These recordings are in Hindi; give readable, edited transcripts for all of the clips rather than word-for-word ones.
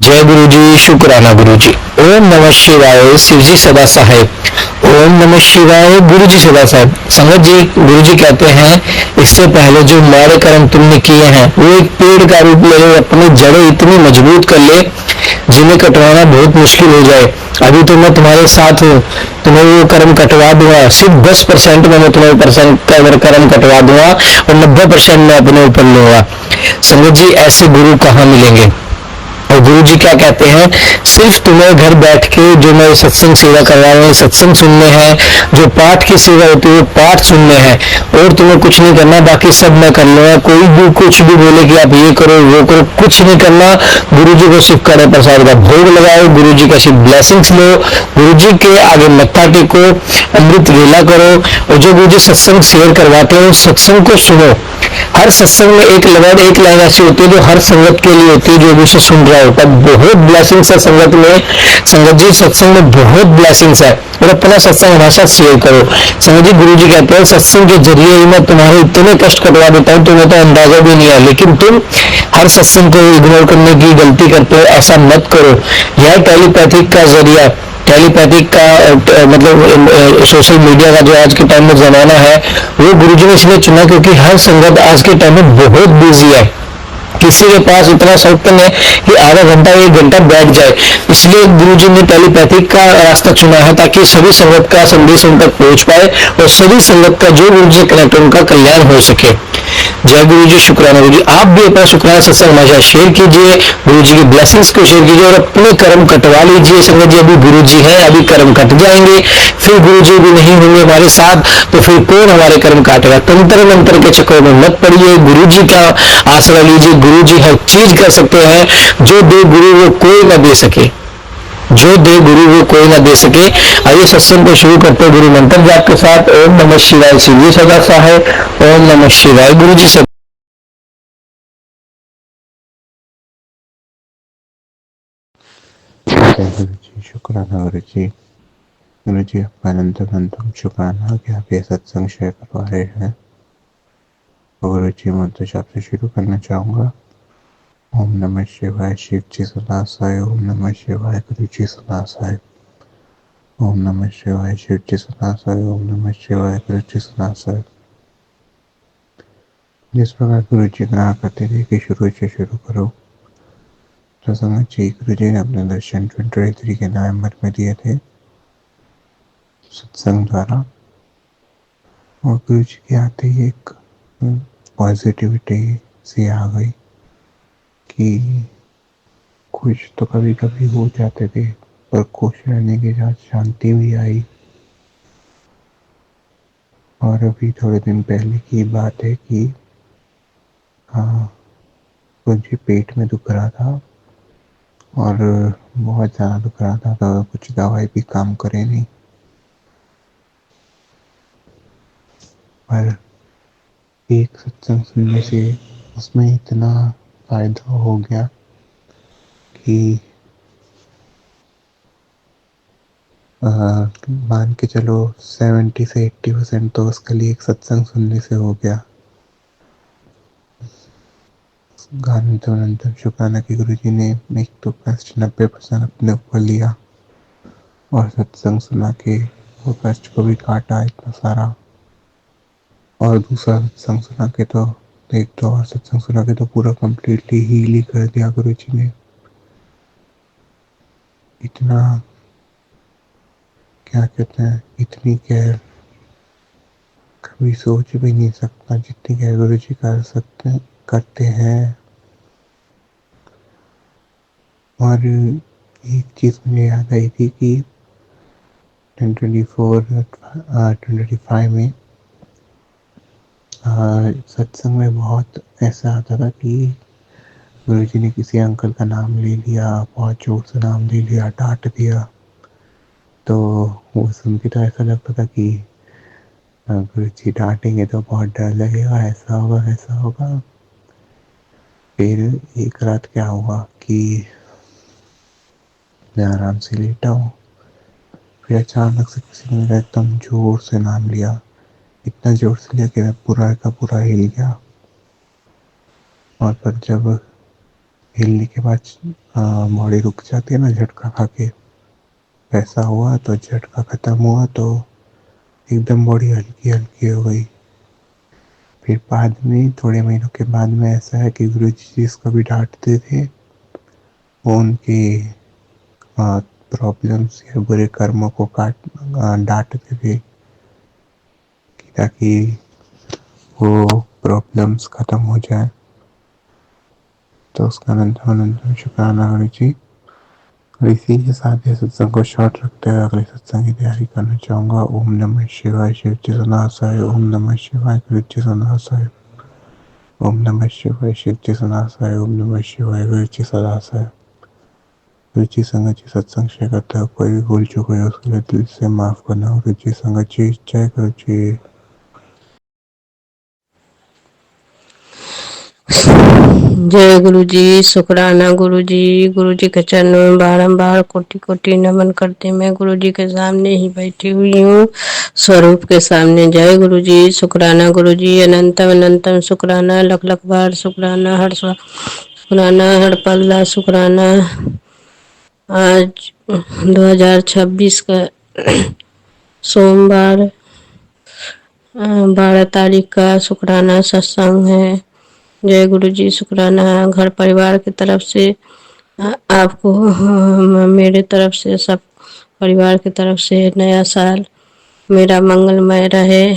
जय गुरु जी, शुक्राना गुरु जी। ओम नमः शिवाय, शिव जी सदा सहाय। ओम नमः शिवाय, गुरु जी सदा साहेब। संगत जी, गुरु जी कहते हैं इससे पहले जो माड़े कर्म तुमने किए हैं वो एक पेड़ का रूप ले ले, अपनी जड़ें इतनी मजबूत कर ले जिन्हें कटवाना बहुत मुश्किल हो जाए। अभी तो मैं तुम्हारे साथ हूँ, तुम्हें वो कर्म कटवा दूंगा। सिर्फ 10% में मैं तुम्हें कर्म कटवा दूंगा और 90% मैं अपने ऊपर लूंगा। संगत जी, ऐसे गुरु कहाँ मिलेंगे? और गुरु जी क्या कहते हैं, सिर्फ तुम्हें घर बैठ के जो मैं सत्संग सेवा करवा रहे हैं सत्संग सुनने हैं, जो पाठ की सेवा होती है वो पाठ सुनने हैं, और तुम्हें कुछ नहीं करना, बाकी सब मैं कर लूंगा। कोई भी कुछ भी बोले कि आप ये करो वो करो, कुछ नहीं करना। गुरु जी को सिर्फ कड़े प्रसाद का भोग लगाओ, गुरु जी का सिर्फ ब्लेसिंग्स लो, गुरु जी के आगे मत्था टेको, अमृत वेला करो, और जो गुरु जी सत्संग शेयर करवाते हैं उस सत्संग को सुनो। हर सत्संग में एक लाइन ऐसी होती है जो हर संगत के लिए होती है, जो भी उसे सुन रहा होता है। बहुत ब्लेसिंग्स है संगत में। संगत जी, सत्संग में बहुत ब्लेसिंग्स है, और अपना सत्संग हमेशा शेयर करो। संगत जी, गुरु जी कहते हैं सत्संग के जरिए ही मैं तुम्हारे इतने कष्ट कटवा देता हूँ, तुम्हें तो अंदाजा भी नहीं है, लेकिन तुम हर सत्संग को इग्नोर करने की गलती करते हो। ऐसा मत करो। यह टेलीपैथिक का जरिया, टेलीपैथिक का मतलब सोशल मीडिया का जो आज के टाइम में जमाना है, वो गुरुजी ने इसलिए चुना क्योंकि हर संगत आज के टाइम में बहुत बिजी है। किसी के पास इतना शौक है कि आधा घंटा 1 घंटा बैठ जाए, इसलिए गुरुजी ने टेलीपैथिक का रास्ता चुना है ताकि सभी संगत का संदेश उन तक पहुंच पाए और सभी संगत का जो गुरुजी से कनेक्ट उनका कल्याण हो सके। जय गुरु जी, शुक्राना गुरु जी। आप भी अपना शुक्राना सत्संग हमेशा शेयर कीजिए, गुरु जी की ब्लेसिंग्स को शेयर कीजिए और अपने कर्म कटवा लीजिए। संगत जी, अभी गुरु जी हैं, अभी कर्म कट जाएंगे, फिर गुरु जी भी नहीं होंगे हमारे साथ, तो फिर कौन हमारे कर्म काटेगा? तंत्र मंत्र के चक्कर में मत पड़िए, गुरु जी का आसरा लीजिए। गुरु जी हर चीज कर सकते हैं, जो दे गुरु वो कोई ना दे सके, जो दे गुरु वो कोई ना दे सके। आइए सत्संग को शुरू करते हैं गुरु मंत्र जाप के साथ। ओम नमः शिवाय, शिव जी सदा सहाय। ओम नमः शिवाय, गुरु जी सदा। गुरु जी, शुक्राना गुरु जी। गुरु जी, आपका अनंतम शुक्राना कि आप ये सत्संग शेयर करवा रहे हैं। गुरु जी, मंत्र जाप से शुरू करना चाहूँगा। ओम नमः शिवाय, शिव जी सदा सहाय। ओम नमः शिवाय, गुरु जी सदा सहाय। ओम नमः शिवाय, शिव जी सदा सहाय। ओम नमः शिवाय, गुरु जी सदा सहाय। जिस प्रकार गुरु जी कहा करते थे कि शुरू से शुरू करो, तो समझ जी गुरु जी ने अपने दर्शन 2023 के नवंबर में दिए थे सत्संग द्वारा, और गुरु जी के आते ही एक पॉजिटिविटी सी आ गई कि खुश तो कभी कभी हो जाते थे, पर खुश रहने के साथ शांति भी आई। और अभी थोड़े दिन पहले की बात है कि हाँ, मुझे पेट में दुख रहा था और बहुत ज़्यादा दुख रहा था, तो कुछ दवाई भी काम करे नहीं। पर एक सत्संग सुनने से उसमें इतना फायदा हो गया कि मान के चलो 70 से 80% तो उसके लिए एक सत्संग सुनने से हो गया। गानंतर शुक्राना की गुरु जी ने एक तो कष्ट 90% अपने ऊपर लिया और सत्संग सुना के वो कष्ट को भी काटा इतना सारा। और दूसरा सत्संग सुना के तो एक तो और सत्संग सुना के तो पूरा कंप्लीटली हील ही कर दिया गुरु जी ने। इतना क्या कहते हैं, इतनी केयर कभी सोच भी नहीं सकता जितनी केयर गुरु जी कर सकते करते हैं। और एक चीज़ मुझे याद आई थी कि 2024-2025 में सत्संग में बहुत ऐसा आता था कि गुरु जी ने किसी अंकल का नाम ले लिया, बहुत जोर से नाम ले लिया, डांट दिया, तो वो सुन के तो ऐसा लगता था कि गुरु जी डांटेंगे तो बहुत डर लगेगा, ऐसा होगा ऐसा होगा। फिर एक रात क्या हुआ कि मैं आराम से लेटा हूँ, फिर अचानक से किसी ने मेरा एकदम जोर से नाम लिया, इतना जोर से लिया कि मैं पूरा का पूरा हिल गया। और पर जब हिलने के बाद बॉडी रुक जाती है ना झटका खा के, ऐसा हुआ। तो झटका खत्म हुआ तो एकदम बॉडी हल्की हल्की हो गई। फिर बाद में थोड़े महीनों के बाद में ऐसा है कि गुरु जी जिसको भी डांटते थे वो उनकी प्रॉब्लम्स या बुरे कर्मों को डांटते थे कि ताकि वो प्रॉब्लम्स खत्म हो जाए। तो उसका अनंतम अनंतम शुक्राना गुरु जी। और इसी के साथ ये सत्संग को शॉर्ट रखते हुए अगले सत्संग की तैयारी करना चाहूँगा। ओम नमः शिवाय शिव जी सनासाय। ओम नमः शिवाय गुरु जी सनासाय। ओम नमः शिवाय शिव जी सनासाय। ओम नमः शिवाय गुरु जी सदासाय। गुरु जी संगत जी सत्संग शेयर करते हुए कोई भी भूल चूक हुई उसके लिए दिल से माफ करना। गुरु जी संगत जी जय गुरु जी। जय गुरु जी। शुक्राना गुरु जी। गुरु जी के चरणों में बारंबार कोटि कोटि नमन करते मैं गुरु जी के सामने ही बैठी हुई हूँ, स्वरूप के सामने। जय गुरु जी। शुक्राना गुरु जी। अनंतम अनंतम शुक्राना, लख लख बार शुक्राना, हर शुक्राना, हर पल्ला शुक्राना। आज 2026 का सोमवार 12 तारीख का शुक्राना सत्संग है। जय गुरु जी। शुक्राना। घर परिवार की तरफ से आपको, मेरे तरफ से, सब परिवार की तरफ से नया साल मेरा मंगलमय रहे।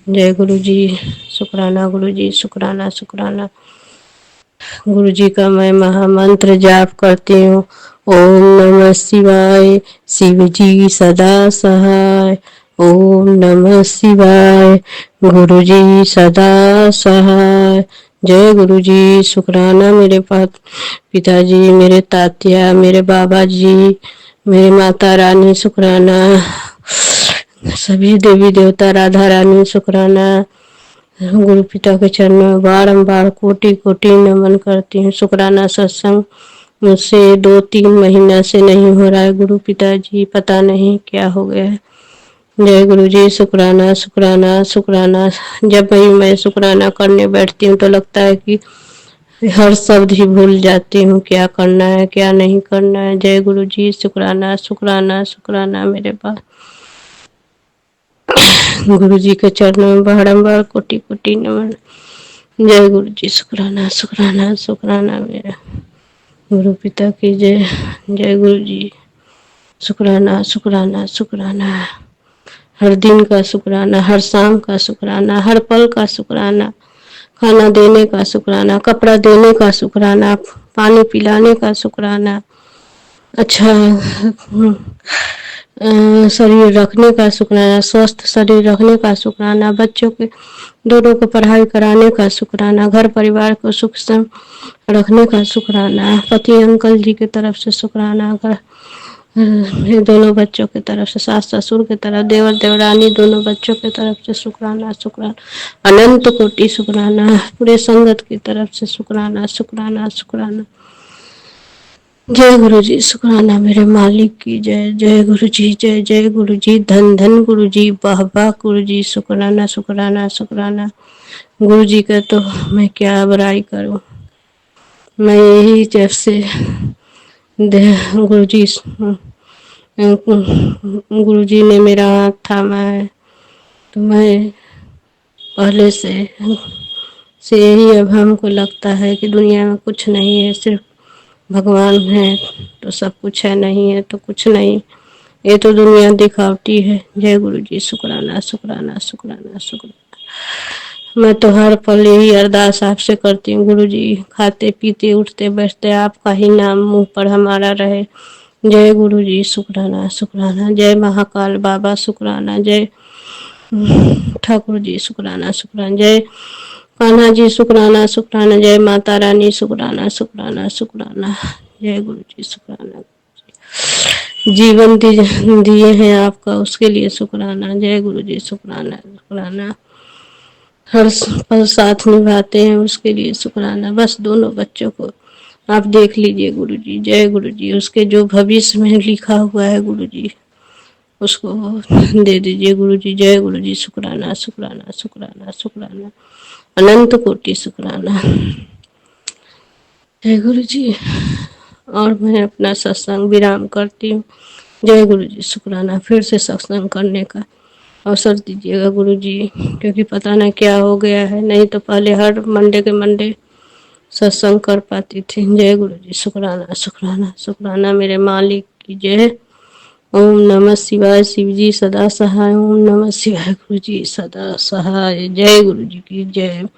जय गुरु जी। शुक्राना गुरु जी। शुक्राना शुक्राना। गुरु जी का मैं महामंत्र जाप करती हूँ। ओम नमः शिवाय शिव जी सदा सहाय। ओम नमः शिवाय गुरु जी सदा सहाय। जय गुरु जी। शुक्राना मेरे पिताजी, मेरे तात्या, मेरे बाबा जी, मेरे माता रानी शुक्राना, सभी देवी देवता, राधा रानी शुक्राना। गुरु पिता के चरणों में बारंबार कोटि कोटि नमन करती हूँ। शुक्राना सत्संग मुझसे 2-3 महीना से नहीं हो रहा है गुरु पिताजी, पता नहीं क्या हो गया है। जय गुरु जी। शुक्राना शुक्राना शुक्राना। जब भी मैं शुक्राना करने बैठती हूँ तो लगता है कि हर शब्द ही भूल जाती हूँ, क्या करना है क्या नहीं करना है। जय गुरु जी। शुक्राना शुक्राना शुक्राना मेरे पास गुरु जी के चरणों में बारंबार कोटि कोटि नमन। जय गुरु जी। शुक्राना शुक्राना शुक्राना मेरा गुरु पिता की जय। जय गुरु जी। शुक्राना शुक्राना शुक्राना। हर दिन का शुक्राना, हर शाम का शुक्राना, हर पल का शुक्राना, खाना देने का शुक्राना, कपड़ा देने का शुक्राना, पानी पिलाने का शुक्राना, अच्छा शरीर रखने का शुक्राना, स्वस्थ शरीर रखने का शुक्राना, बच्चों के दोनों को पढ़ाई कराने का शुक्राना, घर परिवार को सुख सम रखने का शुक्राना, पति अंकल जी की तरफ से शुक्राना, मेरे दोनों बच्चों की तरफ से, सास ससुर की तरफ, देवर देवरानी दोनों बच्चों की तरफ से शुक्राना शुक्राना, अनंत कोटि शुक्राना, पूरे संगत की तरफ से शुक्राना शुक्राना शुक्राना। जय गुरु जी। शुक्राना मेरे मालिक की जय। जय गुरु जी। जय जय गुरु जी। धन धन गुरु जी। वाह वाह गुरु जी। शुक्राना शुक्राना शुक्राना। गुरु जी का तो मैं क्या बड़ाई करूं। मैं यही जब से गुरु जी ने मेरा हाथ थामा है तो मैं पहले से यही अब हमको लगता है कि दुनिया में कुछ नहीं है, सिर्फ भगवान है तो सब कुछ है, नहीं है तो कुछ नहीं। ये तो दुनिया दिखावटी है। जय गुरु जी। शुक्राना शुक्राना शुक्राना शुक्राना। मैं तो हर पल यही अरदास आपसे करती हूँ गुरु जी, खाते पीते उठते बैठते आपका ही नाम मुंह पर हमारा रहे। जय गुरु जी। शुक्राना शुक्राना। जय महाकाल बाबा शुक्राना। जय ठाकुर जी शुक्राना शुक्राना। जय कान्हा जी शुक्राना शुक्राना। जय माता रानी शुक्राना शुक्राना शुक्राना। जय गुरु जी। शुक्राना। जीवन दिए हैं आपका उसके लिए शुक्राना। जय गुरु जी। शुक्राना शुक्राना। हर पल साथ निभाते हैं उसके लिए शुक्राना। बस दोनों बच्चों को आप देख लीजिए गुरु जी। जय गुरु जी। उसके जो भविष्य में लिखा हुआ है गुरु जी उसको दे दीजिए गुरु जी। जय गुरु जी। शुक्राना शुक्राना शुक्राना शुक्राना। अनंत कोटि शुक्राना। जय गुरु जी। और मैं अपना सत्संग विराम करती हूँ। जय गुरु जी, शुक्राना फिर से सत्संग करने का अवसर दीजिएगा गुरु जी, क्योंकि पता नहीं क्या हो गया है। नहीं तो पहले हर मंडे के मंडे सत्संग कर पाती थी। जय गुरु जी, शुक्राना शुक्राना शुक्राना मेरे मालिक की जय। ओम नमः शिवाय, शिव जी सदा सहाय। ओम नमः शिवाय, गुरु जी सदा सहाय। जय गुरु जी की जय।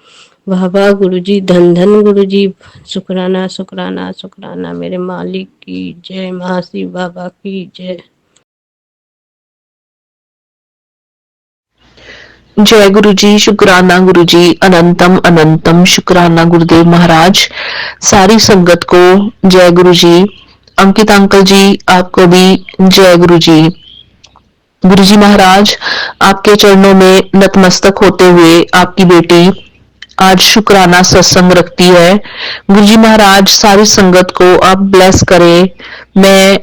बाबा गुरु जी, धन धन गुरु जी, शुक्राना शुक्राना शुक्राना मेरे मालिक की जय। महाशिव बाबा की जय। जय गुरु जी, शुक्राना गुरु जी, अनंतम अनंतम शुक्राना गुरुदेव महाराज। सारी संगत को जय गुरु जी। अंकित अंकल जी, आपको भी जय गुरु जी। गुरु जी महाराज, आपके चरणों में नतमस्तक होते हुए आपकी बेटी आज शुक्राना सत्संग रखती है। गुरु जी महाराज, सारी संगत को आप ब्लेस करें। मैं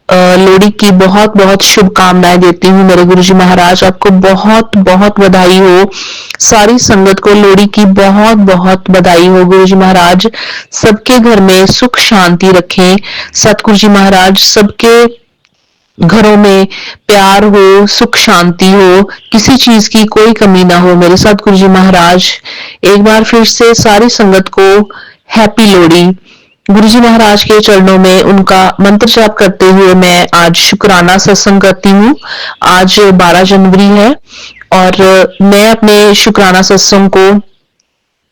लोहड़ी की बहुत बहुत शुभकामनाएं देती हूँ। मेरे गुरुजी महाराज, आपको बहुत बहुत बधाई हो। सारी संगत को लोहड़ी की बहुत बहुत बधाई हो। गुरुजी महाराज सबके घर में सुख शांति रखें। सतगुरु जी महाराज सबके घरों में प्यार हो, सुख शांति हो, किसी चीज की कोई कमी ना हो। मेरे सतगुरु जी महाराज, एक बार फिर से सारी संगत को हैप्पी लोहड़ी। गुरुजी महाराज के चरणों में उनका मंत्र जाप करते हुए मैं आज शुक्राना सत्संग करती हूँ। आज 12 जनवरी है और मैं अपने शुक्राना सत्संग को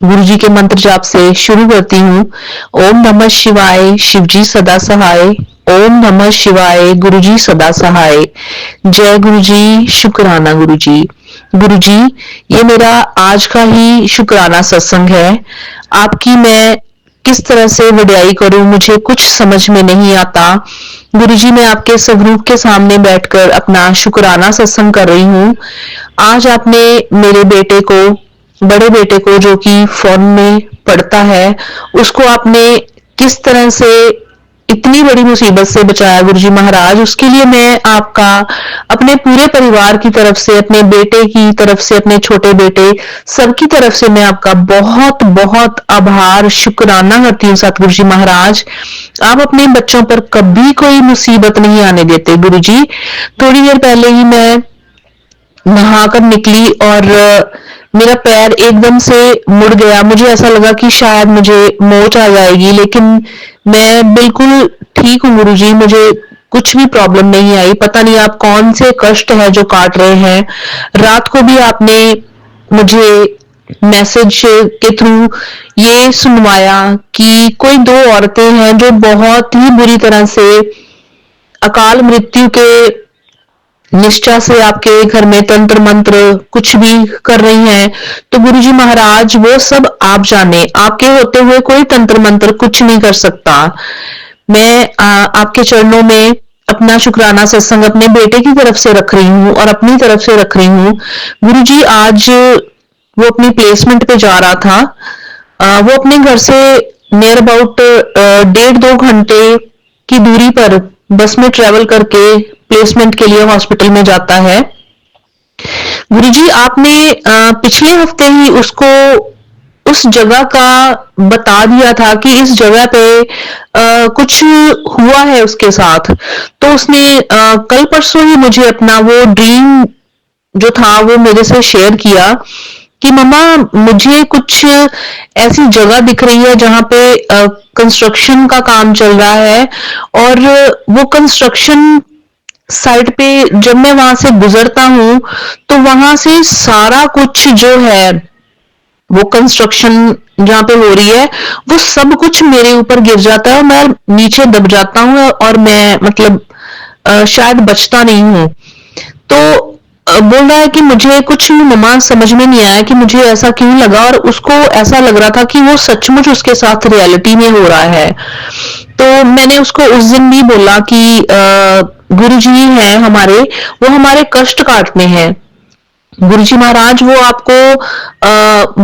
गुरु जी के मंत्र जाप से शुरू करती हूँ। ओम नमः शिवाय, शिव जी सदा सहाय। ओम नमः शिवाय, गुरु जी सदा सहाय। जय गुरु जी, शुक्राना गुरु जी। गुरु जी, ये मेरा आज का ही शुक्राना सत्संग है। आपकी मैं किस तरह से वड्याई करूं, मुझे कुछ समझ में नहीं आता। गुरु जी, मैं आपके स्वरूप के सामने बैठकर अपना शुक्राना सत्संग कर रही हूँ। आज आपने मेरे बेटे को, बड़े बेटे को जो कि फॉरेन में पढ़ता है, उसको आपने किस तरह से इतनी बड़ी मुसीबत से बचाया गुरुजी महाराज, उसके लिए मैं आपका अपने पूरे परिवार की तरफ से, अपने बेटे की तरफ से, अपने छोटे बेटे सबकी तरफ से मैं आपका बहुत बहुत आभार शुक्राना करती हूँ। सतगुरु जी महाराज, आप अपने बच्चों पर कभी कोई मुसीबत नहीं आने देते गुरुजी। थोड़ी देर पहले ही मैं नहाकर निकली और मेरा पैर एकदम से मुड़ गया। मुझे ऐसा लगा कि शायद मुझे मोच आ जाएगी, लेकिन मैं बिल्कुल ठीक हूँ गुरुजी। मुझे कुछ भी प्रॉब्लम नहीं आई। पता नहीं आप कौन से कष्ट है जो काट रहे हैं। रात को भी आपने मुझे मैसेज के थ्रू ये सुनवाया कि कोई 2 औरतें हैं जो बहुत ही बुरी तरह से अकाल मृत्यु के निष्ठा से आपके घर में तंत्र मंत्र कुछ भी कर रही हैं। तो गुरुजी महाराज, वो सब आप जाने, आपके होते हुए कोई तंत्र मंत्र कुछ नहीं कर सकता। मैं आपके चरणों में अपना शुक्राना सत्संग अपने बेटे की तरफ से रख रही हूँ और अपनी तरफ से रख रही हूँ। गुरुजी, आज वो अपनी प्लेसमेंट पे जा रहा था। वो अपने घर से नियर अबाउट 1.5-2 घंटे की दूरी पर बस में ट्रेवल करके प्लेसमेंट के लिए हॉस्पिटल में जाता है। गुरुजी, आपने पिछले हफ्ते ही उसको उस जगह का बता दिया था कि इस जगह पे कुछ हुआ है उसके साथ। तो उसने कल परसों ही मुझे अपना वो ड्रीम जो था वो मेरे से शेयर किया कि मम्मा, मुझे कुछ ऐसी जगह दिख रही है जहां पे कंस्ट्रक्शन का काम चल रहा है, और वो कंस्ट्रक्शन साइड पे जब मैं वहां से गुजरता हूं तो वहां से सारा कुछ जो है, वो कंस्ट्रक्शन जहां पे हो रही है, वो सब कुछ मेरे ऊपर गिर जाता है। मैं नीचे दब जाता हूँ और मैं मतलब शायद बचता नहीं हूँ। तो बोल रहा है कि मुझे कुछ मम्मा समझ में नहीं आया कि मुझे ऐसा क्यों लगा, और उसको ऐसा लग रहा था कि वो सचमुच उसके साथ रियलिटी में हो रहा है। तो मैंने उसको उस दिन भी बोला कि गुरुजी हैं हमारे, वो हमारे कष्ट काटने हैं। गुरुजी महाराज, वो आपको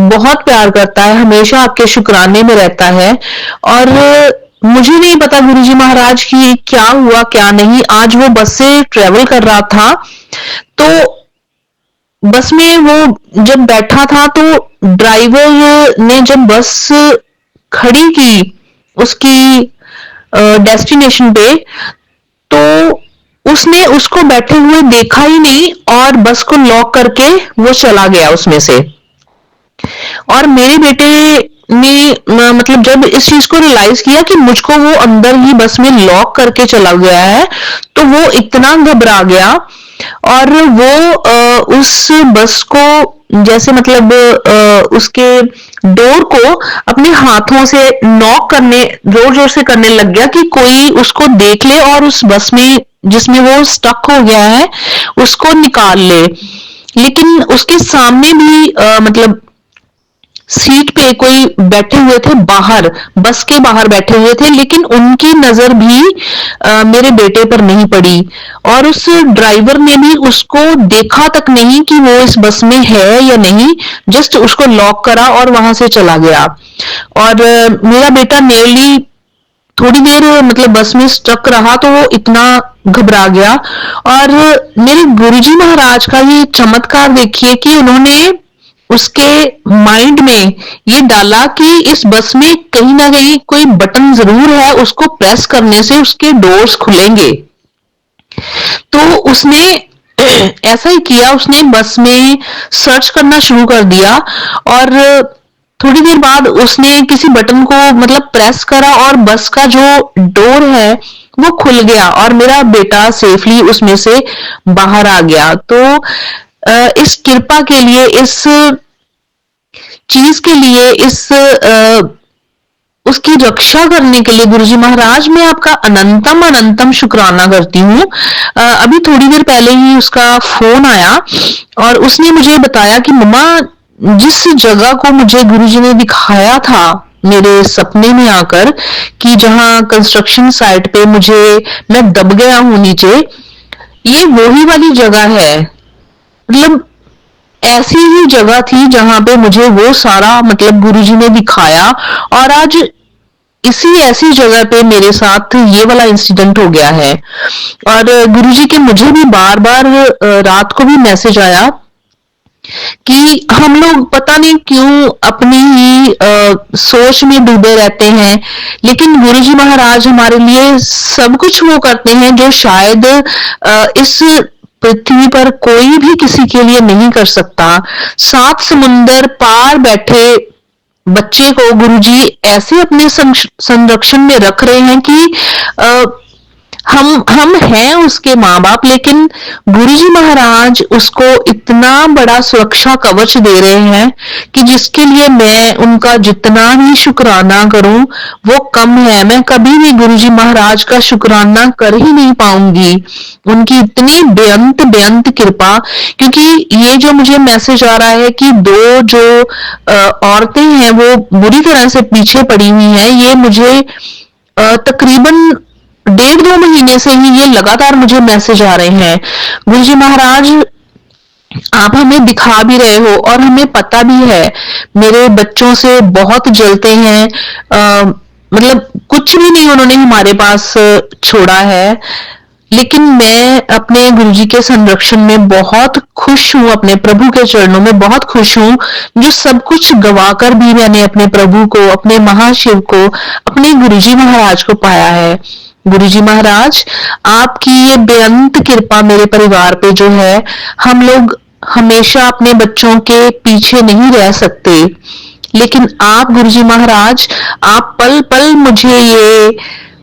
बहुत प्यार करता है, हमेशा आपके शुक्राने में रहता है। और मुझे नहीं पता गुरुजी महाराज की क्या हुआ क्या नहीं। आज वो बस से ट्रेवल कर रहा था, तो बस में वो जब बैठा था तो ड्राइवर ने जब बस खड़ी की उसकी डेस्टिनेशन पे, तो उसने उसको बैठे हुए देखा ही नहीं और बस को लॉक करके वो चला गया उसमें से। और मेरे बेटे ने मतलब जब इस चीज को रियलाइज किया कि मुझको वो अंदर ही बस में लॉक करके चला गया है, तो वो इतना घबरा गया और वो उस बस को जैसे मतलब उसके डोर को अपने हाथों से नॉक करने जोर जोर से करने लग गया कि कोई उसको देख ले और उस बस में जिसमें वो स्टक हो गया है उसको निकाल ले। लेकिन उसके सामने भी मतलब सीट पे कोई बैठे हुए थे बाहर, बस के बाहर बैठे हुए थे, लेकिन उनकी नजर भी मेरे बेटे पर नहीं पड़ी और उस ड्राइवर ने भी उसको देखा तक नहीं कि वो इस बस में है या नहीं, जस्ट उसको लॉक करा और वहां से चला गया। और मेरा बेटा नियरली थोड़ी देर मतलब बस में स्टक रहा तो वो इतना घबरा गया। और मेरे गुरुजी महाराज का ये चमत्कार देखिए कि उन्होंने उसके माइंड में ये डाला कि इस बस में कहीं ना कहीं कोई बटन जरूर है, उसको प्रेस करने से उसके डोर्स खुलेंगे। तो उसने ऐसा ही किया, उसने बस में सर्च करना शुरू कर दिया और थोड़ी देर बाद उसने किसी बटन को मतलब प्रेस करा और बस का जो डोर है वो खुल गया और मेरा बेटा सेफली उसमें से बाहर आ गया। तो इस कृपा के लिए, इस चीज के लिए, इस उसकी रक्षा करने के लिए गुरुजी महाराज मैं आपका अनंतम अनंतम शुक्राना करती हूँ। अभी थोड़ी देर पहले ही उसका फोन आया और उसने मुझे बताया कि मम्मा जिस जगह को मुझे गुरुजी ने दिखाया था मेरे सपने में आकर कि जहां कंस्ट्रक्शन साइट पे मैं दब गया हूं नीचे, ये वही वाली जगह है। मतलब ऐसी ही जगह थी जहां पे मुझे वो सारा मतलब गुरुजी ने दिखाया और आज इसी ऐसी जगह पे मेरे साथ ये वाला इंसिडेंट हो गया है। और गुरुजी के मुझे भी बार बार रात को भी मैसेज आया कि हम लोग पता नहीं क्यों अपनी ही सोच में डूबे रहते हैं, लेकिन गुरुजी महाराज हमारे लिए सब कुछ वो करते हैं जो शायद इस पृथ्वी पर कोई भी किसी के लिए नहीं कर सकता। 7 समुंदर पार बैठे बच्चे को गुरुजी ऐसे अपने संरक्षण में रख रहे हैं कि हम हैं उसके माँ बाप, लेकिन गुरुजी महाराज उसको इतना बड़ा सुरक्षा कवच दे रहे हैं कि जिसके लिए मैं उनका जितना भी शुक्राना करूं वो कम है। मैं कभी भी गुरुजी महाराज का शुक्राना कर ही नहीं पाऊंगी, उनकी इतनी बेअंत बेअंत कृपा। क्योंकि ये जो मुझे मैसेज आ रहा है कि 2 जो औरतें हैं वो बुरी तरह से पीछे पड़ी हुई हैं, ये मुझे तकरीबन 1.5-2 महीने से ही ये लगातार मुझे मैसेज आ रहे हैं। गुरुजी महाराज आप हमें दिखा भी रहे हो और हमें पता भी है, मेरे बच्चों से बहुत जलते हैं, मतलब कुछ भी नहीं उन्होंने हमारे पास छोड़ा है, लेकिन मैं अपने गुरुजी के संरक्षण में बहुत खुश हूँ, अपने प्रभु के चरणों में बहुत खुश हूँ, जो सब कुछ गवाकर भी मैंने अपने प्रभु को, अपने महाशिव को, अपने गुरुजी महाराज को पाया है। गुरुजी महाराज आपकी ये बेअंत कृपा मेरे परिवार पे जो है, हम लोग हमेशा अपने बच्चों के पीछे नहीं रह सकते, लेकिन आप गुरुजी महाराज आप पल पल मुझे ये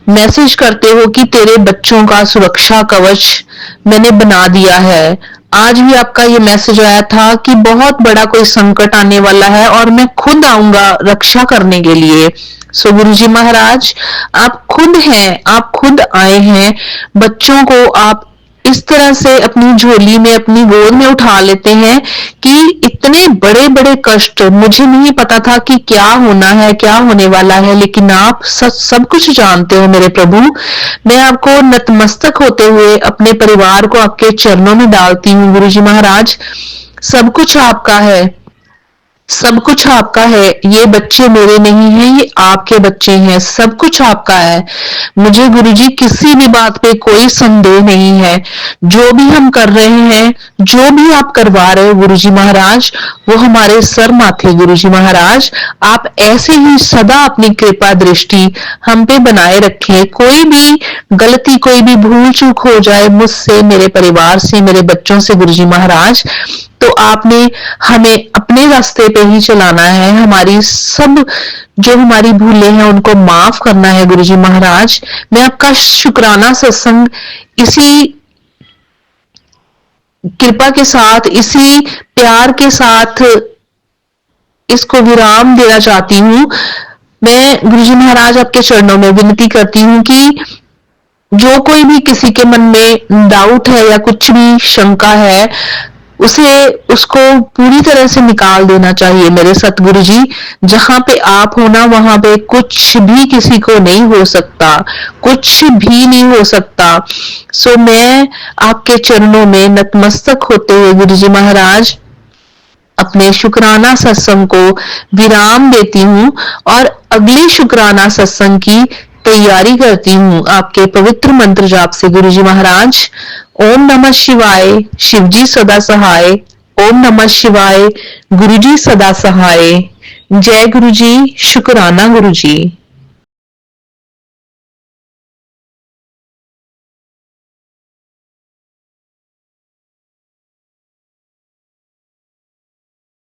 मैसेज करते हो कि तेरे बच्चों का सुरक्षा कवच मैंने बना दिया है। आज भी आपका ये मैसेज आया था कि बहुत बड़ा कोई संकट आने वाला है और मैं खुद आऊंगा रक्षा करने के लिए। सो गुरुजी महाराज आप खुद हैं, आप खुद आए हैं, बच्चों को आप इस तरह से अपनी झोली में, अपनी गोद में उठा लेते हैं कि इतने बड़े बड़े कष्ट, मुझे नहीं पता था कि क्या होना है, क्या होने वाला है, लेकिन आप सब कुछ जानते हो मेरे प्रभु। मैं आपको नतमस्तक होते हुए अपने परिवार को आपके चरणों में डालती हूँ गुरुजी महाराज। सब कुछ आपका है, सब कुछ आपका है, ये बच्चे मेरे नहीं हैं, ये आपके बच्चे हैं, सब कुछ आपका है। मुझे गुरुजी किसी भी बात पे कोई संदेह नहीं है। जो भी हम कर रहे हैं, जो भी आप करवा रहे हो गुरुजी महाराज, वो हमारे सर माथे गुरुजी महाराज। आप ऐसे ही सदा अपनी कृपा दृष्टि हम पे बनाए रखें। कोई भी गलती, कोई भी भूल चूक हो जाए मुझसे, मेरे परिवार से, मेरे बच्चों से गुरुजी महाराज, तो आपने हमें अपने रास्ते पे ही चलाना है। हमारी सब जो हमारी भूलें हैं उनको माफ करना है गुरुजी महाराज। मैं आपका शुक्राना सत्संग इसी कृपा के साथ, इसी प्यार के साथ इसको विराम देना चाहती हूँ। मैं गुरुजी महाराज आपके चरणों में विनती करती हूँ कि जो कोई भी किसी के मन में डाउट है या कुछ भी शंका है, उसको पूरी तरह से निकाल देना चाहिए मेरे सतगुरु जी। जहां पे आप हो ना, वहां पे कुछ भी किसी को नहीं हो सकता, कुछ भी नहीं हो सकता। सो मैं आपके चरणों में नतमस्तक होते हुए गुरु जी महाराज अपने शुक्राना सत्संग को विराम देती हूँ और अगले शुक्राना सत्संग की तैयारी करती हूँ आपके पवित्र मंत्र जाप से गुरु जी महाराज। ओम नमः शिवाय, शिवजी सदा सहाय। ओम नमः शिवाय, गुरु जी सदा सहाय। जय गुरु जी, शुक्राना गुरु जी।